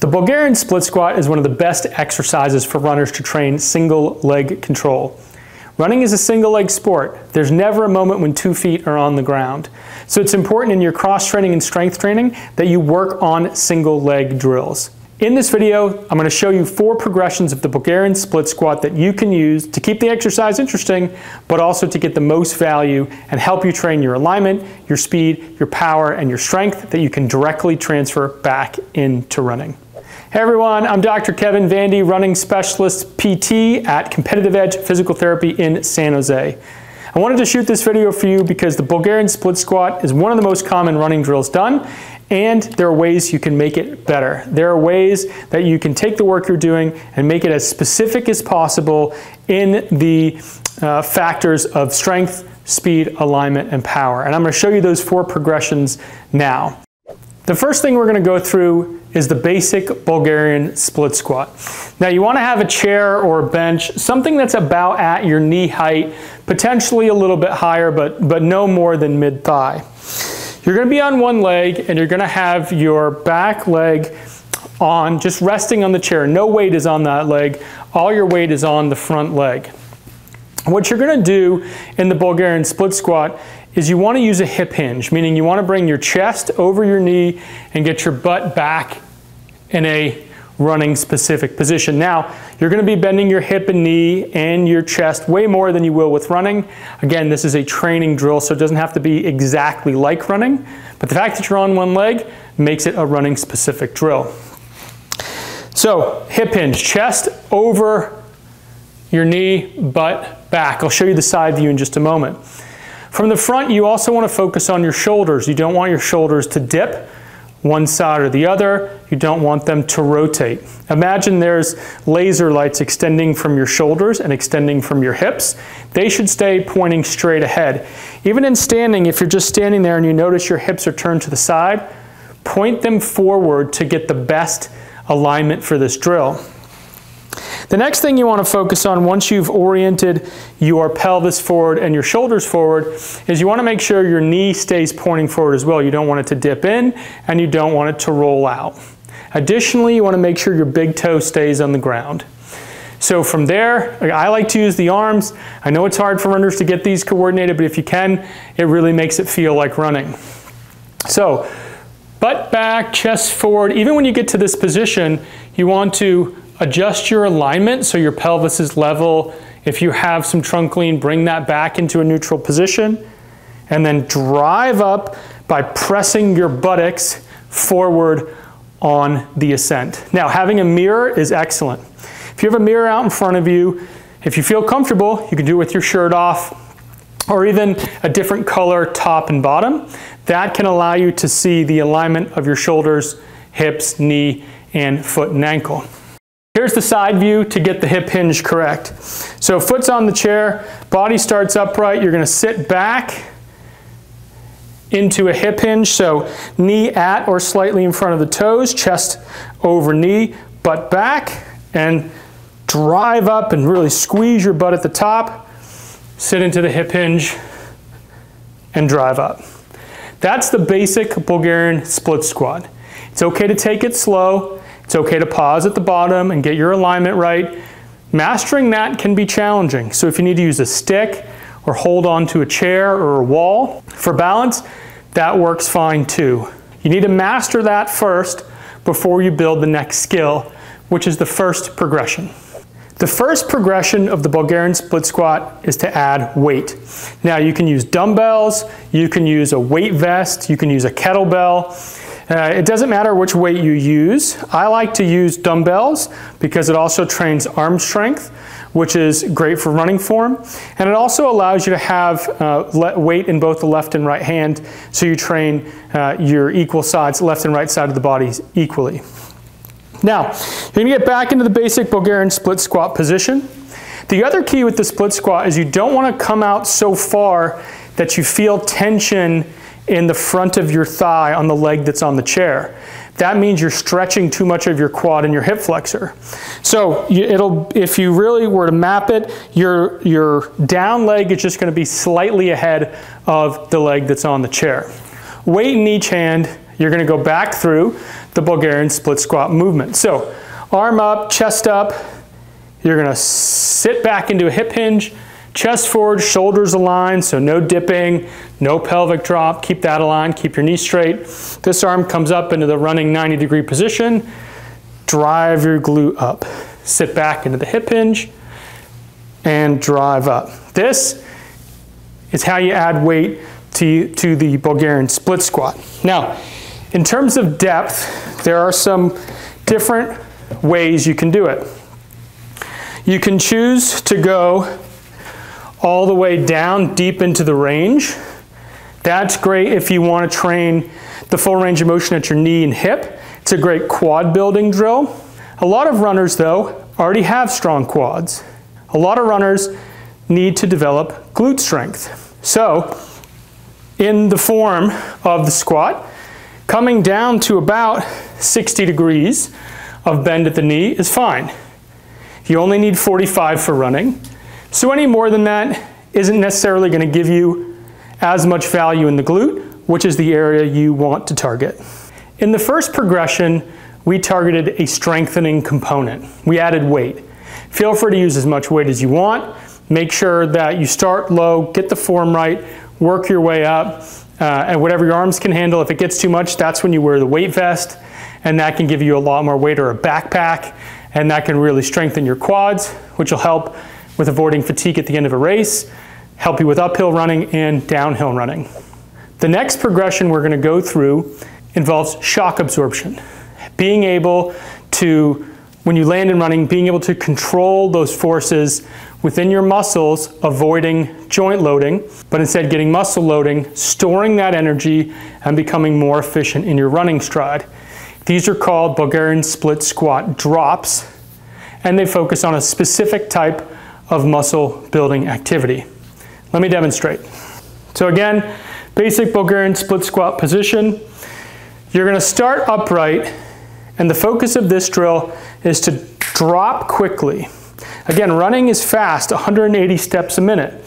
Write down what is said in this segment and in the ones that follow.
The Bulgarian split squat is one of the best exercises for runners to train single leg control. Running is a single leg sport. There's never a moment when 2 feet are on the ground. So it's important in your cross training and strength training that you work on single leg drills. In this video, I'm going to show you 4 progressions of the Bulgarian split squat that you can use to keep the exercise interesting, but also to get the most value and help you train your alignment, your speed, your power, and your strength that you can directly transfer back into running. Hey everyone, I'm Dr. Kevin Vandy, running specialist PT at Competitive Edge Physical Therapy in San Jose. I wanted to shoot this video for you because the Bulgarian split squat is one of the most common running drills done, and there are ways you can make it better. There are ways that you can take the work you're doing and make it as specific as possible in the factors of strength, speed, alignment, and power. And I'm going to show you those 4 progressions now. The first thing we're going to go through is the basic Bulgarian split squat. Now you want to have a chair or a bench, something that's about at your knee height, potentially a little bit higher, but no more than mid-thigh. You're going to be on one leg and you're going to have your back leg on, just resting on the chair. No weight is on that leg. All your weight is on the front leg. What you're going to do in the Bulgarian split squat is you want to use a hip hinge, meaning you want to bring your chest over your knee and get your butt back in a running specific position. Now, you're going to be bending your hip and knee and your chest way more than you will with running. Again, this is a training drill, so it doesn't have to be exactly like running, but the fact that you're on one leg makes it a running specific drill. So, hip hinge, chest over your knee, butt back. I'll show you the side view in just a moment. From the front, you also want to focus on your shoulders. You don't want your shoulders to dip one side or the other. You don't want them to rotate. Imagine there's laser lights extending from your shoulders and extending from your hips. They should stay pointing straight ahead. Even in standing, if you're just standing there and you notice your hips are turned to the side, point them forward to get the best alignment for this drill. The next thing you want to focus on once you've oriented your pelvis forward and your shoulders forward is you want to make sure your knee stays pointing forward as well. You don't want it to dip in and you don't want it to roll out. Additionally, you want to make sure your big toe stays on the ground. So from there, I like to use the arms. I know it's hard for runners to get these coordinated, but if you can, it really makes it feel like running. So butt back, chest forward. Even when you get to this position, you want to adjust your alignment so your pelvis is level. If you have some trunk lean, bring that back into a neutral position and then drive up by pressing your buttocks forward on the ascent. Now, having a mirror is excellent. If you have a mirror out in front of you, if you feel comfortable, you can do it with your shirt off or even a different color top and bottom. That can allow you to see the alignment of your shoulders, hips, knee, and foot and ankle. Here's the side view to get the hip hinge correct. So foot's on the chair, body starts upright, you're going to sit back into a hip hinge, so knee at or slightly in front of the toes, chest over knee, butt back, and drive up and really squeeze your butt at the top, sit into the hip hinge, and drive up. That's the basic Bulgarian split squat. It's okay to take it slow. It's okay to pause at the bottom and get your alignment right. Mastering that can be challenging. So if you need to use a stick or hold on to a chair or a wall for balance, that works fine too. You need to master that first before you build the next skill, which is the first progression. The first progression of the Bulgarian split squat is to add weight. Now you can use dumbbells, you can use a weight vest, you can use a kettlebell. It doesn't matter which weight you use. I like to use dumbbells because it also trains arm strength, which is great for running form. And it also allows you to have weight in both the left and right hand, so you train your equal sides, left and right side of the body equally. Now, you're going to get back into the basic Bulgarian split squat position. The other key with the split squat is you don't want to come out so far that you feel tension in the front of your thigh on the leg that's on the chair. That means you're stretching too much of your quad and your hip flexor. So if you really were to map it, your down leg is just going to be slightly ahead of the leg that's on the chair. Weight in each hand, you're going to go back through the Bulgarian split squat movement. So arm up, chest up, you're going to sit back into a hip hinge, chest forward, shoulders aligned, so no dipping, no pelvic drop, keep that aligned, keep your knees straight. This arm comes up into the running 90-degree position, drive your glute up. Sit back into the hip hinge and drive up. This is how you add weight to the Bulgarian split squat. Now, in terms of depth, there are some different ways you can do it. You can choose to go all the way down deep into the range. That's great if you want to train the full range of motion at your knee and hip. It's a great quad building drill. A lot of runners, though, already have strong quads. A lot of runners need to develop glute strength. So, in the form of the squat, coming down to about 60 degrees of bend at the knee is fine. You only need 45 for running. So any more than that isn't necessarily going to give you as much value in the glute, which is the area you want to target. In the first progression, we targeted a strengthening component. We added weight. Feel free to use as much weight as you want. Make sure that you start low, get the form right, work your way up, and whatever your arms can handle. If it gets too much, that's when you wear the weight vest, and that can give you a lot more weight, or a backpack, and that can really strengthen your quads, which will help with avoiding fatigue at the end of a race, help you with uphill running and downhill running. The next progression we're going to go through involves shock absorption. Being able to, when you land in running, being able to control those forces within your muscles, avoiding joint loading, but instead getting muscle loading, storing that energy, and becoming more efficient in your running stride. These are called Bulgarian split squat drops, and they focus on a specific type of muscle building activity. Let me demonstrate. So again, basic Bulgarian split squat position. You're going to start upright, and the focus of this drill is to drop quickly. Again, running is fast, 180 steps a minute.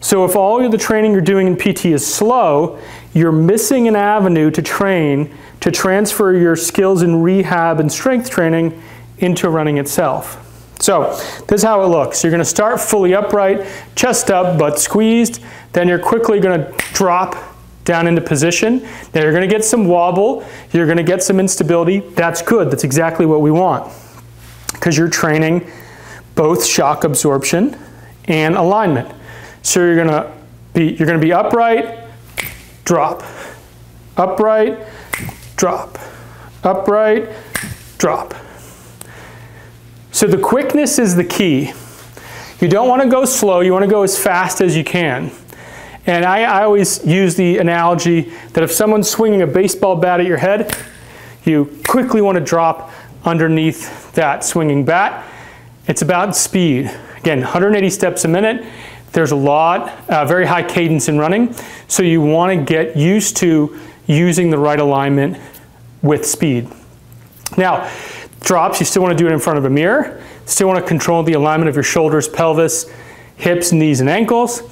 So if all of the training you're doing in PT is slow, you're missing an avenue to train to transfer your skills in rehab and strength training into running itself. So this is how it looks. You're going to start fully upright, chest up, butt squeezed. Then you're quickly going to drop down into position. Now you're going to get some wobble. You're going to get some instability. That's good. That's exactly what we want, because you're training both shock absorption and alignment. So you're going to be upright, drop, upright, drop, upright, drop. So the quickness is the key. You don't want to go slow, you want to go as fast as you can. And I always use the analogy that if someone's swinging a baseball bat at your head, you quickly want to drop underneath that swinging bat. It's about speed. Again, 180 steps a minute. There's a lot, very high cadence in running. So you want to get used to using the right alignment with speed. Now, drops, you still want to do it in front of a mirror. Still want to control the alignment of your shoulders, pelvis, hips, knees, and ankles.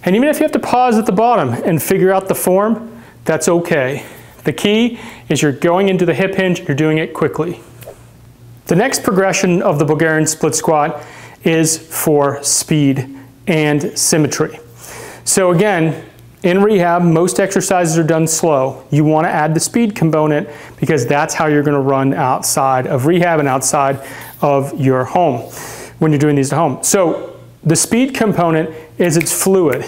And even if you have to pause at the bottom and figure out the form, that's okay. The key is you're going into the hip hinge, you're doing it quickly. The next progression of the Bulgarian split squat is for speed and symmetry. So again, in rehab, most exercises are done slow. You want to add the speed component because that's how you're going to run outside of rehab and outside of your home when you're doing these at home. So the speed component is it's fluid.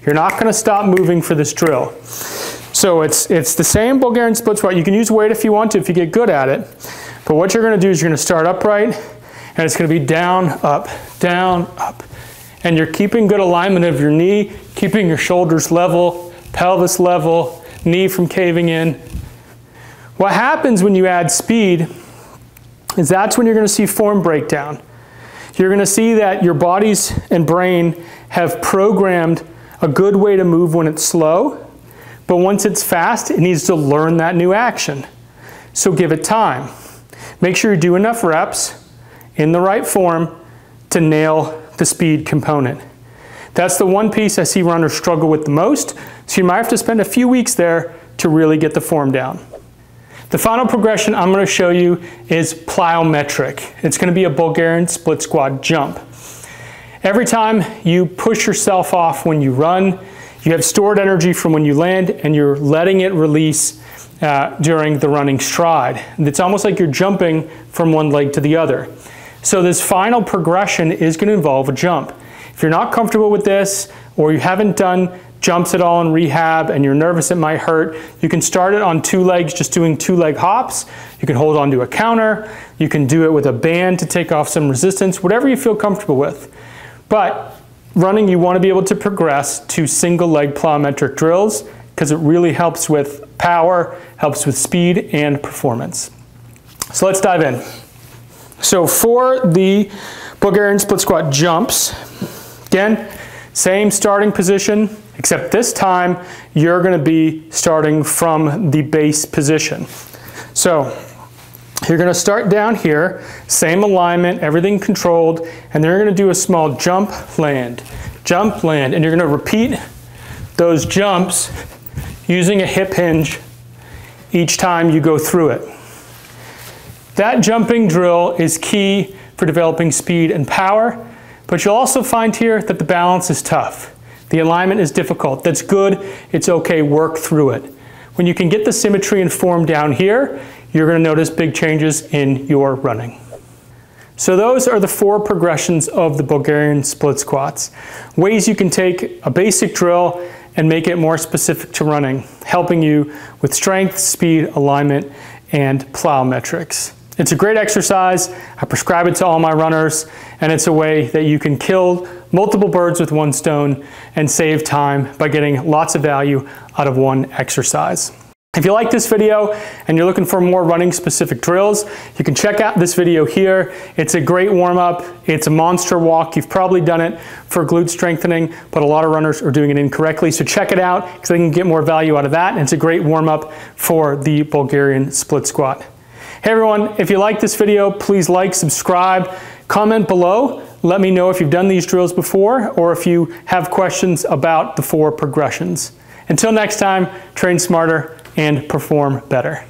You're not going to stop moving for this drill. So it's the same Bulgarian split squat. You can use weight if you want to, if you get good at it. But what you're going to do is you're going to start upright, and it's going to be down, up, down, up. And you're keeping good alignment of your knee, keeping your shoulders level, pelvis level, knee from caving in. What happens when you add speed is that's when you're going to see form breakdown. You're going to see that your bodies and brain have programmed a good way to move when it's slow, but once it's fast, it needs to learn that new action. So give it time. Make sure you do enough reps in the right form to nail the speed component. That's the one piece I see runners struggle with the most, so you might have to spend a few weeks there to really get the form down. The final progression I'm going to show you is plyometric. It's going to be a Bulgarian split squat jump. Every time you push yourself off when you run, you have stored energy from when you land and you're letting it release during the running stride. It's almost like you're jumping from one leg to the other. So this final progression is going to involve a jump. If you're not comfortable with this, or you haven't done jumps at all in rehab and you're nervous it might hurt, you can start it on 2 legs, just doing 2-leg hops. You can hold onto a counter. You can do it with a band to take off some resistance, whatever you feel comfortable with. But running, you want to be able to progress to single-leg plyometric drills because it really helps with power, helps with speed and performance. So let's dive in. So for the Bulgarian split squat jumps, again, same starting position, except this time you're going to be starting from the base position. So you're going to start down here, same alignment, everything controlled, and then you're going to do a small jump, land, and you're going to repeat those jumps using a hip hinge each time you go through it. That jumping drill is key for developing speed and power, but you'll also find here that the balance is tough. The alignment is difficult. That's good. It's okay. Work through it. When you can get the symmetry and form down here, you're going to notice big changes in your running. So those are the 4 progressions of the Bulgarian split squats. Ways you can take a basic drill and make it more specific to running, helping you with strength, speed, alignment, and plyometrics. It's a great exercise. I prescribe it to all my runners, and it's a way that you can kill multiple birds with one stone and save time by getting lots of value out of one exercise. If you like this video and you're looking for more running specific drills, you can check out this video here. It's a great warm-up. It's a monster walk. You've probably done it for glute strengthening, but a lot of runners are doing it incorrectly. So check it out because they can get more value out of that. And it's a great warm-up for the Bulgarian split squat. Hey everyone, if you like this video, please like, subscribe, comment below. Let me know if you've done these drills before or if you have questions about the 4 progressions. Until next time, train smarter and perform better.